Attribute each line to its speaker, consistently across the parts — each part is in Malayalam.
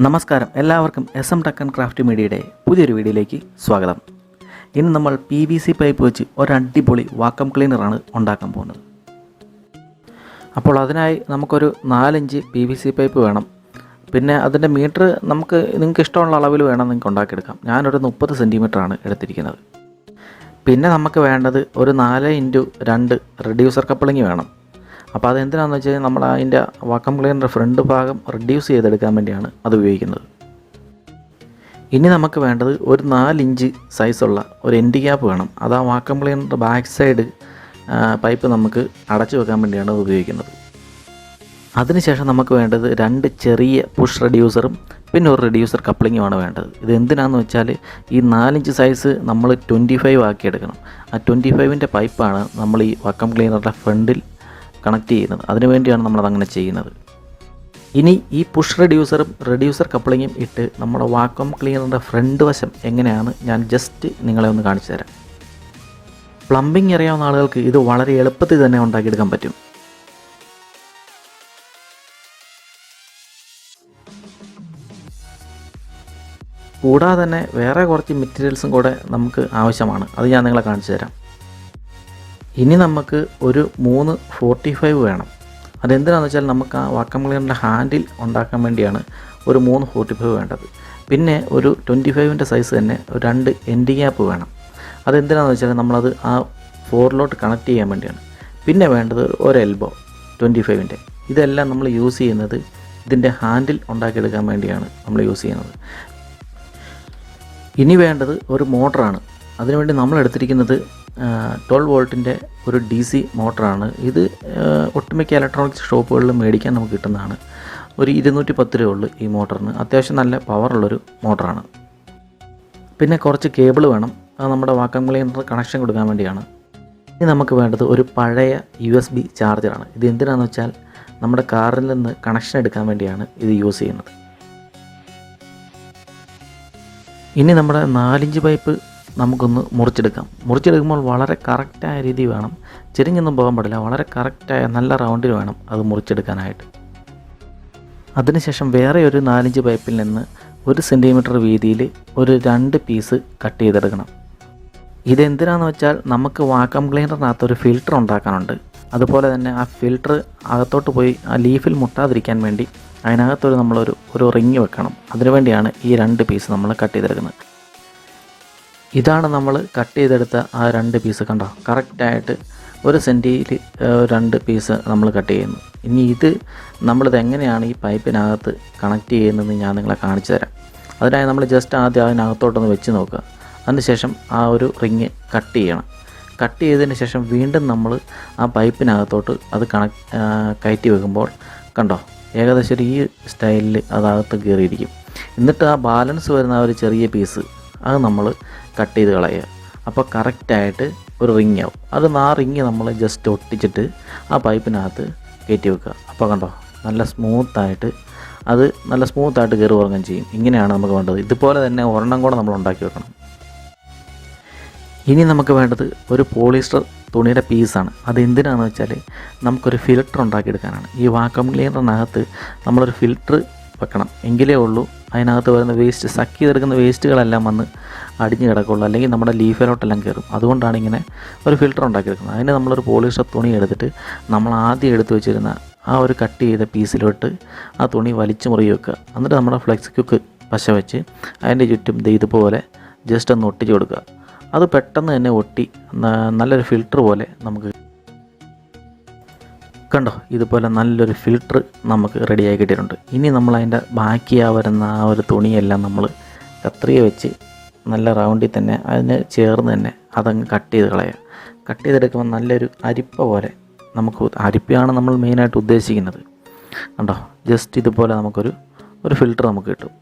Speaker 1: നമസ്കാരം, എല്ലാവർക്കും Sajutech&fishing മീഡിയയുടെ പുതിയൊരു വീഡിയോയിലേക്ക് സ്വാഗതം. ഇന്ന് നമ്മൾ PVC പൈപ്പ് വെച്ച് ഒരു അടിപൊളി വാക്വം ക്ലീനറാണ് ഉണ്ടാക്കാൻ പോകുന്നത്. അപ്പോൾ അതിനായി നമുക്കൊരു 4 ഇഞ്ച് PVC പൈപ്പ് വേണം. പിന്നെ അതിൻ്റെ മീറ്റർ നിങ്ങൾക്ക് ഇഷ്ടമുള്ള അളവിൽ വേണം നിങ്ങൾക്ക് ഉണ്ടാക്കിയെടുക്കാം. ഞാനൊരു 30 സെൻറ്റിമീറ്ററാണ് എടുത്തിരിക്കുന്നത്. പിന്നെ നമുക്ക് വേണ്ടത് ഒരു 4x2 റെഡ്യൂസർ കപ്ലിംഗ് വേണം. അപ്പോൾ അതെന്തിനാണെന്ന് വെച്ച് കഴിഞ്ഞാൽ നമ്മൾ അതിൻ്റെ വാക്വം ക്ലീനറിൻ്റെ ഫ്രണ്ട് ഭാഗം റിഡ്യൂസ് ചെയ്തെടുക്കാൻ വേണ്ടിയാണ് അത് ഉപയോഗിക്കുന്നത്. ഇനി നമുക്ക് വേണ്ടത് ഒരു 4 ഇഞ്ച് സൈസുള്ള ഒരു എൻഡ് ക്യാപ്പ് വേണം. അത് ആ വാക്വം ക്ലീനറിൻ്റെ ബാക്ക് സൈഡ് പൈപ്പ് നമുക്ക് അടച്ചു വെക്കാൻ വേണ്ടിയാണ് അത് ഉപയോഗിക്കുന്നത്. അതിനുശേഷം നമുക്ക് വേണ്ടത് 2 ചെറിയ പുഷ് റെഡ്യൂസറും പിന്നെ ഒരു റെഡ്യൂസർ കപ്ലിങ്ങുമാണ് വേണ്ടത്. ഇത് എന്തിനാണെന്ന് വെച്ചാൽ ഈ 4 ഇഞ്ച് സൈസ് നമ്മൾ 25 ആക്കിയെടുക്കണം. ആ 25ൻ്റെ പൈപ്പാണ് നമ്മൾ ഈ വാക്വം ക്ലീനറുടെ ഫ്രണ്ടിൽ കണക്ട് ചെയ്യുന്നത്. അതിനുവേണ്ടിയാണ് നമ്മളതങ്ങനെ ചെയ്യുന്നത്. ഇനി ഈ പുഷ് റെഡ്യൂസറും റെഡ്യൂസർ കപ്ലിങ്ങും ഇട്ട് നമ്മുടെ വാക്വം ക്ലീനറിൻ്റെ ഫ്രണ്ട് വശം എങ്ങനെയാണ് ഞാൻ ജസ്റ്റ് നിങ്ങളെ ഒന്ന് കാണിച്ചു തരാം. പ്ലംബിംഗ് അറിയാവുന്ന ആളുകൾക്ക് ഇത് വളരെ എളുപ്പത്തിൽ തന്നെ ഉണ്ടാക്കിയെടുക്കാൻ പറ്റും. കൂടാതെ തന്നെ വേറെ കുറച്ച് മെറ്റീരിയൽസും കൂടെ നമുക്ക് ആവശ്യമാണ്. അത് ഞാൻ നിങ്ങളെ കാണിച്ചു തരാം. ഇനി നമുക്ക് ഒരു 3 45 വേണം. അതെന്തിനാണെന്ന് വെച്ചാൽ നമുക്ക് ആ വാക്വം ക്ലീനറിൻ്റെ ഹാൻഡിൽ ഉണ്ടാക്കാൻ വേണ്ടിയാണ് ഒരു 3 45 വേണ്ടത്. പിന്നെ ഒരു 25ൻ്റെ സൈസ് തന്നെ 2 എൻഡ് ക്യാപ്പ് വേണം. അതെന്തിനാണെന്ന് വെച്ചാൽ നമ്മളത് ആ ഫോറിലോട്ട് കണക്ട് ചെയ്യാൻ വേണ്ടിയാണ്. പിന്നെ വേണ്ടത് ഒരു എൽബോ 25ൻ്റെ. ഇതെല്ലാം നമ്മൾ യൂസ് ചെയ്യുന്നത് ഇതിൻ്റെ ഹാൻഡിൽ ഉണ്ടാക്കിയെടുക്കാൻ വേണ്ടിയാണ് നമ്മൾ യൂസ് ചെയ്യുന്നത്. ഇനി വേണ്ടത് ഒരു മോട്ടറാണ്. അതിനുവേണ്ടി നമ്മൾ എടുത്തിരിക്കുന്നത് 12 വോൾട്ടിൻ്റെ ഒരു DC മോട്ടറാണ്. ഇത് ഒട്ടുമിക്ക ഇലക്ട്രോണിക്സ് ഷോപ്പുകളിൽ മേടിക്കാൻ നമുക്ക് കിട്ടുന്നതാണ്. ഒരു 210 രൂപയുള്ളൂ ഈ മോട്ടറിന്. അത്യാവശ്യം നല്ല പവറുള്ളൊരു മോട്ടറാണ്. പിന്നെ കുറച്ച് കേബിൾ വേണം. അത് നമ്മുടെ വാക്വം ക്ലീനർ കണക്ഷൻ കൊടുക്കാൻ വേണ്ടിയാണ്. ഇനി നമുക്ക് വേണ്ടത് ഒരു പഴയ USB ചാർജറാണ്. ഇത് എന്തിനാണെന്ന് വെച്ചാൽ നമ്മുടെ കാറിൽ നിന്ന് കണക്ഷൻ എടുക്കാൻ വേണ്ടിയാണ് ഇത് യൂസ് ചെയ്യുന്നത്. ഇനി നമ്മുടെ 4 ഇഞ്ച് പൈപ്പ് നമുക്കൊന്ന് മുറിച്ചെടുക്കുമ്പോൾ വളരെ കറക്റ്റായ രീതി വേണം. ചെരിഞ്ഞൊന്നും പോകാൻ പാടില്ല. വളരെ കറക്റ്റായ നല്ല റൗണ്ടിൽ വേണം അത് മുറിച്ചെടുക്കാനായിട്ട്. അതിനുശേഷം വേറെ ഒരു 4 ഇഞ്ച് പൈപ്പിൽ നിന്ന് 1 സെൻറ്റിമീറ്റർ വീതിയിൽ ഒരു 2 പീസ് കട്ട് ചെയ്തെടുക്കണം. ഇതെന്തിനാണെന്ന് വെച്ചാൽ നമുക്ക് വാക്വം ക്ലീനറിനകത്തൊരു ഫിൽറ്റർ ഉണ്ടാക്കാനുണ്ട്. അതുപോലെ തന്നെ ആ ഫിൽറ്റർ അകത്തോട്ട് പോയി ആ ലീഫിൽ മുട്ടാതിരിക്കാൻ വേണ്ടി അതിനകത്തൊരു നമ്മളൊരു റിങ് വെക്കണം. അതിനുവേണ്ടിയാണ് ഈ 2 പീസ് നമ്മൾ കട്ട് ചെയ്തെടുക്കുന്നത്. ഇതാണ് നമ്മൾ കട്ട് ചെയ്തെടുത്ത ആ 2 പീസ്. കണ്ടോ, കറക്റ്റായിട്ട് 1 സെൻറ്റിയിൽ 2 പീസ് നമ്മൾ കട്ട് ചെയ്യുന്നു. ഇനി നമ്മളിത് എങ്ങനെയാണ് ഈ പൈപ്പിനകത്ത് കണക്ട് ചെയ്യുന്നതെന്ന് ഞാൻ നിങ്ങളെ കാണിച്ചു തരാം. അതിനായി നമ്മൾ ജസ്റ്റ് ആദ്യം അതിനകത്തോട്ടൊന്ന് വെച്ച് നോക്കുക. അതിനുശേഷം ആ ഒരു റിങ് കട്ട് ചെയ്യണം. കട്ട് ചെയ്തതിന് ശേഷം വീണ്ടും നമ്മൾ ആ പൈപ്പിനകത്തോട്ട് അത് കയറ്റി വെക്കുമ്പോൾ കണ്ടോ, ഏകദേശം ഈ സ്റ്റൈലിൽ അതകത്ത് കയറിയിരിക്കും. എന്നിട്ട് ആ ബാലൻസ് വരുന്ന ആ ഒരു ചെറിയ പീസ് അത് നമ്മൾ കട്ട് ചെയ്ത് കളയുക. അപ്പോൾ കറക്റ്റായിട്ട് ഒരു റിങ് ആവും. ആ റിങ് നമ്മൾ ജസ്റ്റ് ഒട്ടിച്ചിട്ട് ആ പൈപ്പിനകത്ത് കയറ്റി വെക്കുക. അപ്പോൾ കണ്ടോ, നല്ല സ്മൂത്തായിട്ട് കയറി ഉറങ്ങുകയും ചെയ്യും. ഇങ്ങനെയാണ് നമുക്ക് വേണ്ടത്. ഇതുപോലെ തന്നെ ഒരെണ്ണം കൂടെ നമ്മൾ ഉണ്ടാക്കി വെക്കണം. ഇനി നമുക്ക് വേണ്ടത് ഒരു പോളിസ്റ്റർ തുണിയുടെ പീസാണ്. അതെന്തിനാണെന്ന് വെച്ചാൽ നമുക്കൊരു ഫിൽറ്റർ ഉണ്ടാക്കിയെടുക്കാനാണ്. ഈ വാക്വം ക്ലീനറിനകത്ത് നമ്മളൊരു ഫിൽറ്റർ വെക്കണം. എങ്കിലേ ഉള്ളൂ അതിനകത്ത് വരുന്ന വേസ്റ്റ് സക്ക് ചെയ്തെടുക്കുന്ന വേസ്റ്റുകളെല്ലാം വന്ന് അടിഞ്ഞ് കിടക്കുള്ളൂ. അല്ലെങ്കിൽ നമ്മുടെ ലീഫിലോട്ടെല്ലാം കയറും. അതുകൊണ്ടാണ് ഇങ്ങനെ ഒരു ഫിൽറ്റർ ഉണ്ടാക്കിയെടുക്കുന്നത്. അതിന് നമ്മളൊരു പോളിസ്റ്റർ തുണി എടുത്തിട്ട് നമ്മൾ ആദ്യം എടുത്ത് വെച്ചിരുന്ന ആ ഒരു കട്ട് ചെയ്ത പീസിലോട്ട് ആ തുണി വലിച്ചു മുറുകി വെക്കുക. എന്നിട്ട് നമ്മുടെ ഫ്ലെക്സ് ക്യുക്ക് പശ വെച്ച് അതിൻ്റെ ചുറ്റും ഇതുപോലെ ജസ്റ്റ് ഒന്ന് ഒട്ടിച്ച് കൊടുക്കുക. അത് പെട്ടെന്ന് തന്നെ ഒട്ടി നല്ലൊരു ഫിൽറ്റർ പോലെ നമുക്ക് കണ്ടോ, ഇതുപോലെ നല്ലൊരു ഫിൽറ്റർ നമുക്ക് റെഡിയായി കിട്ടിയിട്ടുണ്ട്. ഇനി നമ്മൾ അതിൻ്റെ വരുന്ന ആ ഒരു തുണിയെല്ലാം നമ്മൾ കത്രിക വെച്ച് നല്ല റൗണ്ടിൽ തന്നെ അതിന് ചേർന്ന് തന്നെ അതങ്ങ് കട്ട് ചെയ്ത് കളയുക. കട്ട് ചെയ്തെടുക്കുമ്പോൾ നല്ലൊരു അരിപ്പ പോലെ അരിപ്പയാണ് നമ്മൾ മെയിനായിട്ട് ഉദ്ദേശിക്കുന്നത്. കണ്ടോ, ജസ്റ്റ് ഇതുപോലെ നമുക്കൊരു ഫിൽറ്റർ നമുക്ക് കിട്ടും.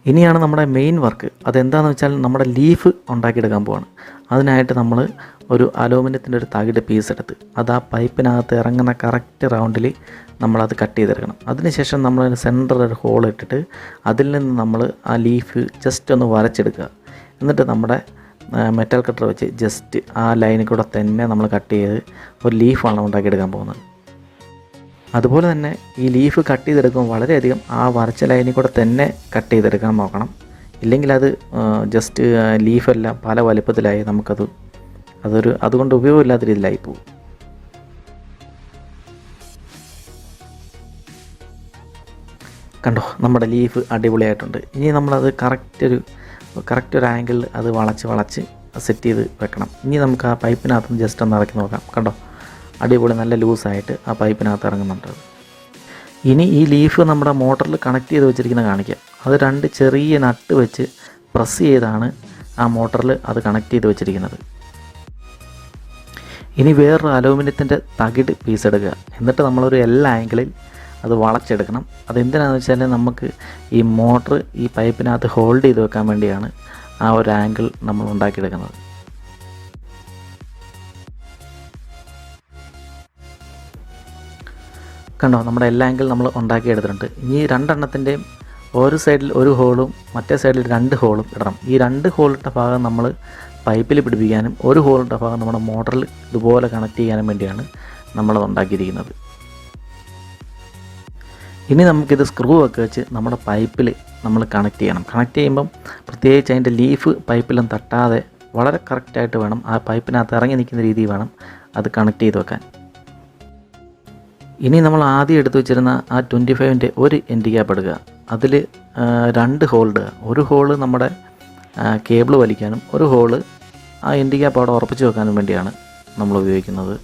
Speaker 1: ഇനിയാണ് നമ്മുടെ മെയിൻ വർക്ക്. അതെന്താണെന്ന് വെച്ചാൽ നമ്മുടെ ലീഫ് ഉണ്ടാക്കിയെടുക്കാൻ പോവാണ്. അതിനായിട്ട് നമ്മൾ ഒരു അലൂമിനിയത്തിൻ്റെ ഒരു തകിട് പീസ് എടുത്ത് അത് ആ പൈപ്പിനകത്ത് ഇറങ്ങുന്ന കറക്റ്റ് റൗണ്ടിൽ നമ്മളത് കട്ട് ചെയ്തെടുക്കണം. അതിനുശേഷം നമ്മൾ സെൻറ്ററിൽ ഒരു ഹോൾ ഇട്ടിട്ട് അതിൽ നിന്ന് നമ്മൾ ആ ലീഫ് ജസ്റ്റ് ഒന്ന് വരച്ചെടുക്കുക. എന്നിട്ട് നമ്മുടെ മെറ്റൽ കട്ടർ വെച്ച് ജസ്റ്റ് ആ ലൈനിൽ കൂടെ തന്നെ നമ്മൾ കട്ട് ചെയ്ത് ഒരു ലീഫാണ് ഉണ്ടാക്കിയെടുക്കാൻ പോകുന്നത്. അതുപോലെ തന്നെ ഈ ലീഫ് കട്ട് ചെയ്തെടുക്കുമ്പോൾ വളരെയധികം ആ വരച്ച ലൈനിൽ കൂടെ തന്നെ കട്ട് ചെയ്തെടുക്കാൻ നോക്കണം. ഇല്ലെങ്കിൽ അത് ജസ്റ്റ് ലീഫെല്ലാം പല വലുപ്പത്തിലായി അതുകൊണ്ട് ഉപയോഗമില്ലാത്ത രീതിയിലായി പോകും. കണ്ടോ, നമ്മുടെ ലീഫ് അടിപൊളിയായിട്ടുണ്ട്. ഇനി നമ്മളത് കറക്റ്റ് ഒരു ആംഗിളിൽ അത് വളച്ച് സെറ്റ് ചെയ്ത് വെക്കണം. ഇനി നമുക്ക് ആ പൈപ്പിനകത്ത് ജസ്റ്റ് ഒന്ന് ഇറക്കി നോക്കാം. കണ്ടോ, അടിപൊളി നല്ല ലൂസായിട്ട് ആ പൈപ്പിനകത്ത് ഇറങ്ങുന്നുണ്ട്. ഇനി ഈ ലീഫ് നമ്മുടെ മോട്ടറിൽ കണക്ട് ചെയ്ത് വെച്ചിരിക്കുന്നത് കാണിക്കാം. അത് 2 ചെറിയ നട്ട് വെച്ച് പ്രസ് ചെയ്താണ് ആ മോട്ടറിൽ അത് കണക്ട് ചെയ്ത് വെച്ചിരിക്കുന്നത്. ഇനി വേറൊരു അലൂമിനിയത്തിൻ്റെ തകിട് പീസ് എടുക്കുക. എന്നിട്ട് നമ്മളൊരു ആംഗിളിൽ അത് വളച്ചെടുക്കണം. അതെന്തിനാണെന്ന് വെച്ചാൽ നമുക്ക് ഈ മോട്ടർ ഈ പൈപ്പിനകത്ത് ഹോൾഡ് ചെയ്ത് വെക്കാൻ വേണ്ടിയാണ് ആ ഒരു ആംഗിൾ നമ്മൾ ഉണ്ടാക്കിയെടുക്കുന്നത്. കണ്ടോ, നമ്മുടെ ആംഗിൾ നമ്മൾ ഉണ്ടാക്കിയെടുത്തിട്ടുണ്ട്. ഇനി 2 എണ്ണത്തിൻ്റെയും ഒരു സൈഡിൽ ഒരു ഹോളും മറ്റേ സൈഡിൽ 2 ഹോളും ഇടണം. ഈ 2 ഹോളിട്ട ഭാഗം നമ്മൾ പൈപ്പിൽ പിടിപ്പിക്കാനും ഒരു ഹോളിട്ട ഭാഗം നമ്മുടെ മോട്ടറിൽ ഇതുപോലെ കണക്ട് ചെയ്യാനും വേണ്ടിയാണ് നമ്മളത് ഉണ്ടാക്കിയിരിക്കുന്നത്. ഇനി നമുക്കിത് സ്ക്രൂ ഒക്കെ വെച്ച് നമ്മുടെ പൈപ്പിൽ നമ്മൾ കണക്ട് ചെയ്യണം. കണക്ട് ചെയ്യുമ്പം പ്രത്യേകിച്ച് അതിൻ്റെ ലീഫ് പൈപ്പിലും തട്ടാതെ വളരെ കറക്റ്റായിട്ട് വേണം, ആ പൈപ്പിനകത്ത് ഇറങ്ങി നിൽക്കുന്ന രീതിയിൽ വേണം അത് കണക്ട് ചെയ്ത് വെക്കാൻ. ഇനി നമ്മൾ ആദ്യം എടുത്തു വെച്ചിരുന്ന ആ 25-ൻ്റെ ഒരു എൻഡ് ക്യാപ്പ് എടുക്കുക. അതിൽ 2 ഹോൾ ഇടുക. ഒരു ഹോള് നമ്മുടെ കേബിൾ വലിക്കാനും ഒരു ഹോള് ആ എൻഡ് ക്യാപ്പ് അവിടെ ഉറപ്പിച്ച് വെക്കാനും വേണ്ടിയാണ് നമ്മൾ ഉപയോഗിക്കുന്നത്.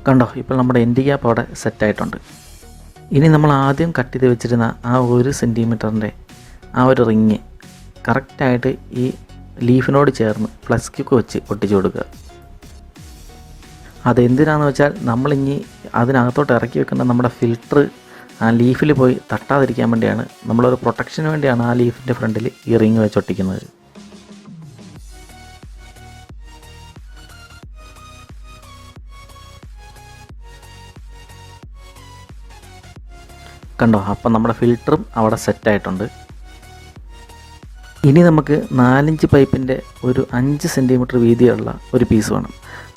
Speaker 1: കണ്ടോ, ഇപ്പോൾ നമ്മുടെ എൻഡ് ക്യാപ്പ് അവിടെ സെറ്റായിട്ടുണ്ട്. ഇനി നമ്മൾ ആദ്യം കട്ട് ചെയ്ത് വെച്ചിരുന്ന ആ 1 സെൻറ്റിമീറ്ററിൻ്റെ ആ ഒരു റിങ് കറക്റ്റായിട്ട് ഈ ലീഫിനോട് ചേർന്ന് ഫ്ലക്സ് ക്യൂക്ക് വെച്ച് ഒട്ടിച്ചു കൊടുക്കുക. അതെന്തിനാണെന്ന് വെച്ചാൽ നമ്മളിനി അതിനകത്തോട്ട് ഇറക്കി വെക്കേണ്ട നമ്മുടെ ഫിൽറ്റർ ആ ലീഫിൽ പോയി തട്ടാതിരിക്കാൻ വേണ്ടിയാണ്, നമ്മളൊരു പ്രൊട്ടക്ഷന് വേണ്ടിയാണ് ആ ലീഫിൻ്റെ ഫ്രണ്ടിൽ ഈ റിങ് വെച്ച് ഒട്ടിക്കുന്നത്. കണ്ടോ, അപ്പം നമ്മുടെ ഫിൽറ്ററും അവിടെ സെറ്റായിട്ടുണ്ട്. ഇനി നമുക്ക് 4-ഇഞ്ച് പൈപ്പിൻ്റെ ഒരു 5 സെൻറ്റിമീറ്റർ വീതിയുള്ള ഒരു പീസ് വേണം.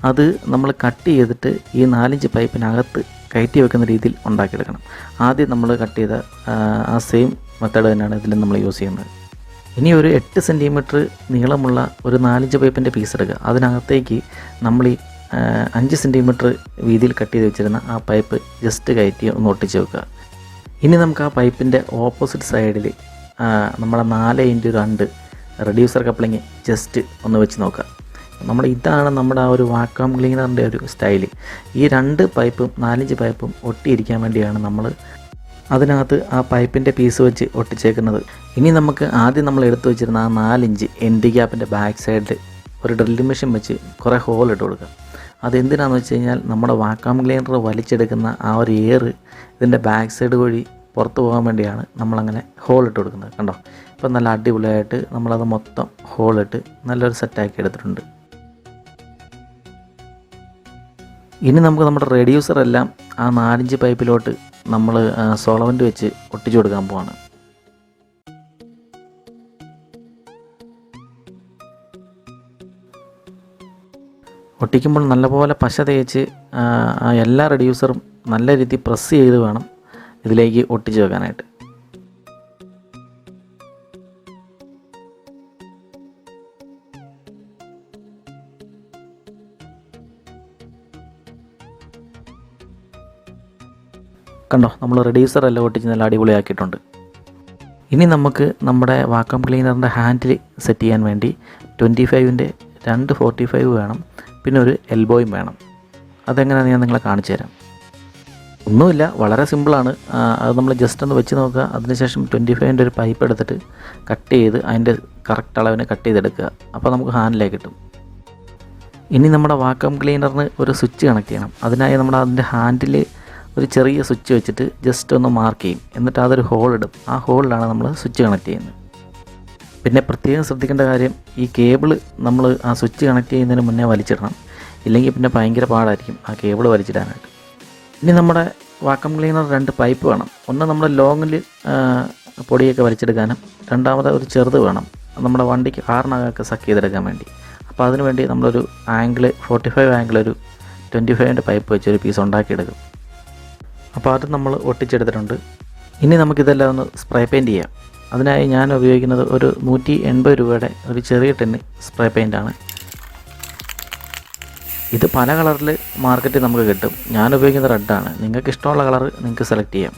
Speaker 1: അത് നമ്മൾ കട്ട് ചെയ്തിട്ട് ഈ 4-ഇഞ്ച് പൈപ്പിനകത്ത് കയറ്റി വെക്കുന്ന രീതിയിൽ ഉണ്ടാക്കിയെടുക്കണം. ആദ്യം നമ്മൾ കട്ട് ചെയ്ത ആ സെയിം മെത്തേഡ് തന്നെയാണ് ഇതിലും നമ്മൾ യൂസ് ചെയ്യുന്നത്. ഇനി ഒരു 8 സെൻറ്റിമീറ്റർ നീളമുള്ള ഒരു 4-ഇഞ്ച് പൈപ്പിൻ്റെ പീസ് എടുക്കുക. അതിനകത്തേക്ക് നമ്മൾ ഈ 5 സെൻറ്റിമീറ്റർ വീതിയിൽ കട്ട് ചെയ്ത് വെച്ചിരുന്ന ആ പൈപ്പ് ജസ്റ്റ് കയറ്റി ഒന്ന് ഒട്ടിച്ച് വെക്കുക. ഇനി നമുക്ക് ആ പൈപ്പിൻ്റെ ഓപ്പോസിറ്റ് സൈഡിൽ നമ്മളെ 4x2 റെഡ്യൂസർ കപ്ലിങ് ജസ്റ്റ് ഒന്ന് വെച്ച് നോക്കുക. ഇതാണ് നമ്മുടെ ആ ഒരു വാക്വം ക്ലീനറിൻ്റെ ഒരു സ്റ്റൈല്. ഈ 2 പൈപ്പും 4-ഇഞ്ച് പൈപ്പും ഒട്ടിയിരിക്കാൻ വേണ്ടിയാണ് നമ്മൾ അതിനകത്ത് ആ പൈപ്പിൻ്റെ പീസ് വെച്ച് ഒട്ടിച്ചേക്കുന്നത്. ഇനി നമുക്ക് ആദ്യം നമ്മൾ എടുത്തു വെച്ചിരുന്ന ആ 4-ഇഞ്ച് എൻഡ് ക്യാപ്പിൻ്റെ ബാക്ക് സൈഡിൽ ഒരു ഡ്രില്ലിംഗ് മെഷീൻ വെച്ച് കുറേ ഹോൾ ഇട്ട് കൊടുക്കുക. അതെന്തിനാണെന്ന് വെച്ച് കഴിഞ്ഞാൽ നമ്മുടെ വാക്വം ക്ലീനർ വലിച്ചെടുക്കുന്ന ആ ഒരു എയർ ഇതിൻ്റെ ബാക്ക് സൈഡ് വഴി പുറത്ത് പോകാൻ വേണ്ടിയാണ് നമ്മളങ്ങനെ ഹോൾ ഇട്ട് കൊടുക്കുന്നത്. കണ്ടോ, ഇപ്പം നല്ല അടിപൊളിയായിട്ട് നമ്മളത് മൊത്തം ഹോളിട്ട് നല്ലൊരു സെറ്റാക്കി എടുത്തിട്ടുണ്ട്. ഇനി നമുക്ക് നമ്മുടെ റെഡ്യൂസർ എല്ലാം ആ 4-ഇഞ്ച് പൈപ്പിലോട്ട് നമ്മൾ സോളവൻ്റ് വെച്ച് ഒട്ടിച്ചു കൊടുക്കാൻ പോവാണ്. ഒട്ടിക്കുമ്പോൾ നല്ലപോലെ പശ തേച്ച് എല്ലാ റെഡ്യൂസറും നല്ല രീതിയിൽ പ്രസ് ചെയ്ത് വേണം ഇതിലേക്ക് ഒട്ടിച്ച് വെക്കാനായിട്ട്. കണ്ടോ, നമ്മൾ റെഡ്യൂസർ എല്ലാം ഒട്ടിച്ച് നല്ല അടിപൊളിയാക്കിയിട്ടുണ്ട്. ഇനി നമുക്ക് നമ്മുടെ വാക്വം ക്ലീനറിൻ്റെ ഹാൻഡിൽ സെറ്റ് ചെയ്യാൻ വേണ്ടി 25-ൻ്റെ 2 45 വേണം, പിന്നെ ഒരു എൽബോയും വേണം. അതെങ്ങനെയാണെന്ന് ഞാൻ നിങ്ങളെ കാണിച്ചു തരാം. ഒന്നുമില്ല, വളരെ സിമ്പിളാണ്. അത് നമ്മൾ ജസ്റ്റ് ഒന്ന് വെച്ച് നോക്കുക. അതിനുശേഷം 25-ൻ്റെ ഒരു പൈപ്പ് എടുത്തിട്ട് കട്ട് ചെയ്ത് അതിൻ്റെ കറക്റ്റ് അളവിന് കട്ട് ചെയ്തെടുക്കുക. അപ്പോൾ നമുക്ക് ഹാൻഡിലേക്ക് കിട്ടും. ഇനി നമ്മുടെ വാക്വം ക്ലീനറിന് ഒരു സ്വിച്ച് കണക്ട് ചെയ്യണം. അതിനായി നമ്മൾ അതിൻ്റെ ഹാൻഡിൽ ഒരു ചെറിയ സ്വിച്ച് വെച്ചിട്ട് ജസ്റ്റ് ഒന്ന് മാർക്ക് ചെയ്യും. എന്നിട്ട് അതൊരു ഹോൾ ഇടും. ആ ഹോളിലാണ് നമ്മൾ സ്വിച്ച് കണക്ട് ചെയ്യുന്നത്. പിന്നെ പ്രത്യേകം ശ്രദ്ധിക്കേണ്ട കാര്യം, ഈ കേബിൾ നമ്മൾ ആ സ്വിച്ച് കണക്ട് ചെയ്യുന്നതിന് മുന്നേ വലിച്ചിടണം. ഇല്ലെങ്കിൽ പിന്നെ ഭയങ്കര പാടായിരിക്കും ആ കേബിൾ വലിച്ചിടാനായിട്ട്. ഇനി നമ്മുടെ വാക്വം ക്ലീനർ 2 പൈപ്പ് വേണം. ഒന്ന് നമ്മൾ ലോങ്ങിൽ പൊടിയൊക്കെ വലിച്ചെടുക്കാനും, രണ്ടാമത് ഒരു ചെറുത് വേണം നമ്മുടെ വണ്ടിക്ക് കാറിനകമൊക്കെ സക്ക് ചെയ്തെടുക്കാൻ വേണ്ടി. അപ്പോൾ അതിന് വേണ്ടി നമ്മളൊരു ആംഗിൾ 45 ആംഗിൾ ഒരു 25-ൻ്റെ പൈപ്പ് വെച്ച് ഒരു പീസ് ഉണ്ടാക്കിയെടുക്കും. അപ്പോൾ അത് നമ്മൾ ഒട്ടിച്ചെടുത്തിട്ടുണ്ട്. ഇനി നമുക്കിതെല്ലാം ഒന്ന് സ്പ്രേ പെയിൻറ്റ് ചെയ്യാം. അതിനായി ഞാൻ ഉപയോഗിക്കുന്നത് ഒരു 180 രൂപയുടെ ഒരു ചെറിയ ടിന്ന് സ്പ്രേ പെയിൻ്റാണ്. ഇത് പല കളറിൽ മാർക്കറ്റിൽ നമുക്ക് കിട്ടും. ഞാൻ ഉപയോഗിക്കുന്നത് റെഡാണ്. നിങ്ങൾക്ക് ഇഷ്ടമുള്ള കളർ നിങ്ങൾക്ക് സെലക്ട് ചെയ്യാം.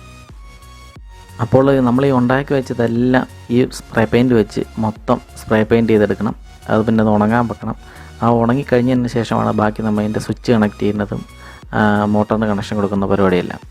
Speaker 1: അപ്പോൾ നമ്മൾ ഈ ഉണ്ടാക്കി വെച്ചതെല്ലാം ഈ സ്പ്രേ പെയിൻറ്റ് വെച്ച് മൊത്തം സ്പ്രേ പെയിൻറ്റ് ചെയ്തെടുക്കണം. അത് പിന്നെ അത് ഉണങ്ങാൻ വെക്കണം. ആ ഉണങ്ങിക്കഴിഞ്ഞതിന് ശേഷമാണ് ബാക്കി നമ്മൾ അതിൻ്റെ സ്വിച്ച് കണക്ട് ചെയ്യുന്നതും മോട്ടറിന് കണക്ഷൻ കൊടുക്കുന്ന പരിപാടിയെല്ലാം.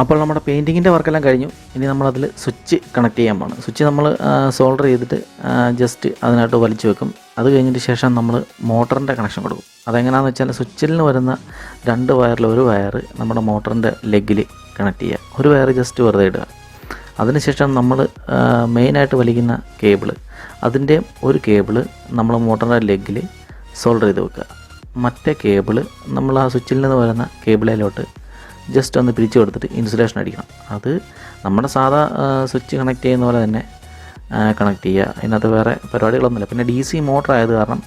Speaker 1: അപ്പോൾ നമ്മുടെ പെയിൻറ്റിങ്ങിൻ്റെ വർക്കെല്ലാം കഴിഞ്ഞു. ഇനി നമ്മളതിൽ സ്വിച്ച് കണക്ട് ചെയ്യാൻ പോകണം. സ്വിച്ച് നമ്മൾ സോൾഡർ ചെയ്തിട്ട് ജസ്റ്റ് അതിനായിട്ട് വലിച്ചു വെക്കും. അത് കഴിഞ്ഞിട്ട് ശേഷം നമ്മൾ മോട്ടറിൻ്റെ കണക്ഷൻ കൊടുക്കും. അതെങ്ങനെയാണെന്ന് വെച്ചാൽ സ്വിച്ചിൽ നിന്ന് വരുന്ന 2 വയറിൽ ഒരു വയർ നമ്മുടെ മോട്ടറിൻ്റെ ലെഗിൽ കണക്ട് ചെയ്യുക. ഒരു വയർ ജസ്റ്റ് വെറുതെ ഇടുക. അതിനുശേഷം നമ്മൾ മെയിനായിട്ട് വലിക്കുന്ന കേബിള്, അതിൻ്റെ ഒരു കേബിള് നമ്മൾ മോട്ടറിൻ്റെ ലെഗിൽ സോൾഡർ ചെയ്ത് വെക്കുക. മറ്റേ കേബിള് നമ്മൾ ആ സ്വിച്ചിൽ നിന്ന് വരുന്ന കേബിളിലോട്ട് ജസ്റ്റ് ഒന്ന് പിരിച്ചു കൊടുത്തിട്ട് ഇൻസുലേഷൻ അടിക്കണം. അത് നമ്മുടെ സാധാ സ്വിച്ച് കണക്ട് ചെയ്യുന്ന പോലെ തന്നെ കണക്ട് ചെയ്യുക. അതിനകത്ത് വേറെ പരിപാടികളൊന്നുമില്ല. പിന്നെ DC മോട്ടർ ആയത് കാരണം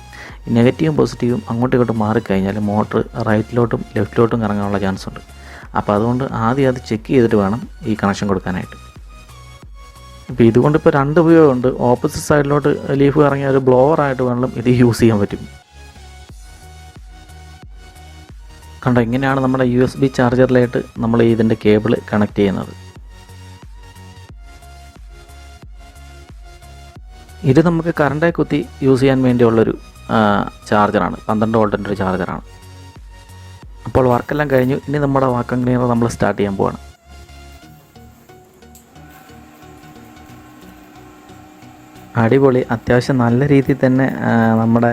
Speaker 1: നെഗറ്റീവും പോസിറ്റീവും അങ്ങോട്ടും ഇങ്ങോട്ടും മാറിക്കഴിഞ്ഞാൽ മോട്ടർ റൈറ്റിലോട്ടും ലെഫ്റ്റിലോട്ടും കറങ്ങാനുള്ള ചാൻസ് ഉണ്ട്. അപ്പോൾ അതുകൊണ്ട് ആദ്യം അത് ചെക്ക് ചെയ്തിട്ട് വേണം ഈ കണക്ഷൻ കൊടുക്കാനായിട്ട്. ഇപ്പോൾ ഇതുകൊണ്ട് ഇപ്പോൾ 2 ഉപയോഗമുണ്ട്. ഓപ്പോസിറ്റ് സൈഡിലോട്ട് ലീഫ് കറങ്ങിയ ഒരു ബ്ലോവറായിട്ട് വേണം ഇത് യൂസ് ചെയ്യാൻ പറ്റും. കണ്ടോ, ഇങ്ങനെയാണ് നമ്മുടെ USB ചാർജറിലായിട്ട് നമ്മൾ ഇതിൻ്റെ കേബിൾ കണക്ട് ചെയ്യുന്നത്. ഇത് നമുക്ക് കറണ്ടായി കുത്തി യൂസ് ചെയ്യാൻ വേണ്ടിയുള്ളൊരു ചാർജറാണ്. 12 വോൾട്ടിൻ്റെ ഒരു ചാർജറാണ്. അപ്പോൾ വർക്കെല്ലാം കഴിഞ്ഞു. ഇനി നമ്മുടെ വാക്വം ക്ലീനർ നമ്മൾ സ്റ്റാർട്ട് ചെയ്യാൻ പോവാണ്. അടിപൊളി, അത്യാവശ്യം നല്ല രീതിയിൽ തന്നെ നമ്മുടെ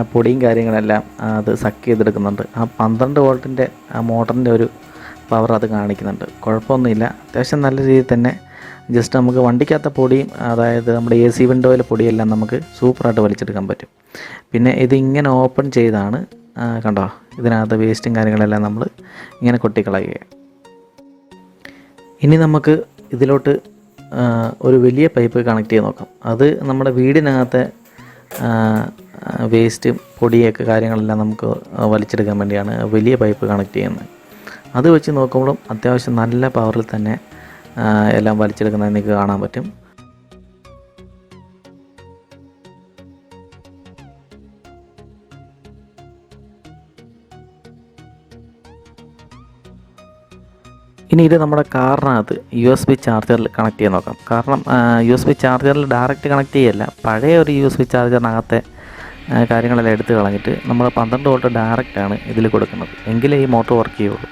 Speaker 1: പൊടിയും കാര്യങ്ങളെല്ലാം അത് സക്ക് ചെയ്തെടുക്കുന്നുണ്ട്. ആ 12 വോൾട്ടിൻ്റെ മോട്ടറിൻ്റെ ഒരു പവർ അത് കാണിക്കുന്നുണ്ട്. കുഴപ്പമൊന്നുമില്ല, അത്യാവശ്യം നല്ല രീതിയിൽ തന്നെ ജസ്റ്റ് നമുക്ക് വണ്ടിക്കകത്ത പൊടിയും, അതായത് നമ്മുടെ AC വിൻഡോയിലെ പൊടിയെല്ലാം നമുക്ക് സൂപ്പറായിട്ട് വലിച്ചെടുക്കാൻ പറ്റും. പിന്നെ ഇത് ഇങ്ങനെ ഓപ്പൺ ചെയ്താണ്, കണ്ടോ, ഇതിനകത്ത് വേസ്റ്റും കാര്യങ്ങളെല്ലാം നമ്മൾ ഇങ്ങനെ കൊട്ടിക്കളയുക. ഇനി നമുക്ക് ഇതിലോട്ട് ഒരു വലിയ പൈപ്പ് കണക്ട് ചെയ്ത് നോക്കാം. അത് നമ്മുടെ വീടിനകത്തെ വേസ്റ്റും പൊടിയൊക്കെ കാര്യങ്ങളെല്ലാം നമുക്ക് വലിച്ചെടുക്കാൻ വേണ്ടിയാണ് വലിയ പൈപ്പ് കണക്ട് ചെയ്യുന്നത്. അത് വെച്ച് നോക്കുമ്പോഴും അത്യാവശ്യം നല്ല പവറിൽ തന്നെ എല്ലാം വലിച്ചെടുക്കുന്നത് നിങ്ങൾക്ക് കാണാൻ പറ്റും. ഇനി ഇത് നമ്മുടെ കാറിനകത്ത് USB ചാർജറിൽ കണക്ട് ചെയ്ത് നോക്കാം. കാരണം USB ചാർജറിൽ ഡയറക്റ്റ് കണക്ട് ചെയ്യല്ല, പഴയ ഒരു USB ചാർജറിനകത്തെ കാര്യങ്ങളെല്ലാം എടുത്ത് കളഞ്ഞിട്ട് നമ്മൾ 12 വോൾട്ട് ഡയറക്റ്റാണ് ഇതിൽ കൊടുക്കുന്നത്. എങ്കിലേ ഈ മോട്ടോർ വർക്ക് ചെയ്യുള്ളൂ.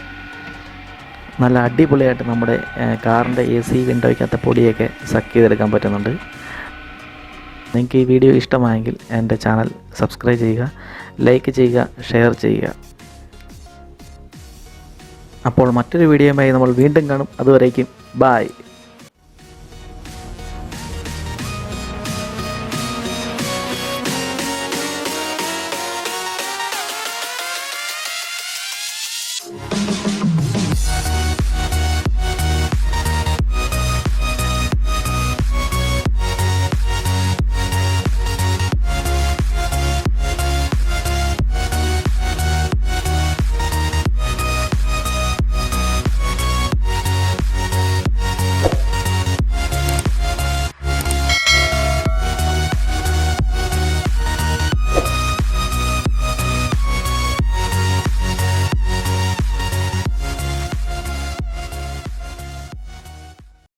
Speaker 1: നല്ല അടിപൊളിയായിട്ട് നമ്മുടെ കാറിൻ്റെ AC വിൻഡോയ്ക്കകത്തെ പൊടിയൊക്കെ സക്ക് ചെയ്തെടുക്കാൻ പറ്റുന്നുണ്ട്. നിങ്ങൾക്ക് ഈ വീഡിയോ ഇഷ്ടമായെങ്കിൽ എൻ്റെ ചാനൽ സബ്സ്ക്രൈബ് ചെയ്യുക, ലൈക്ക് ചെയ്യുക, ഷെയർ ചെയ്യുക. അപ്പോൾ മറ്റൊരു വീഡിയോയുമായി നമ്മൾ വീണ്ടും കാണും. അതുവരേക്കും ബൈ.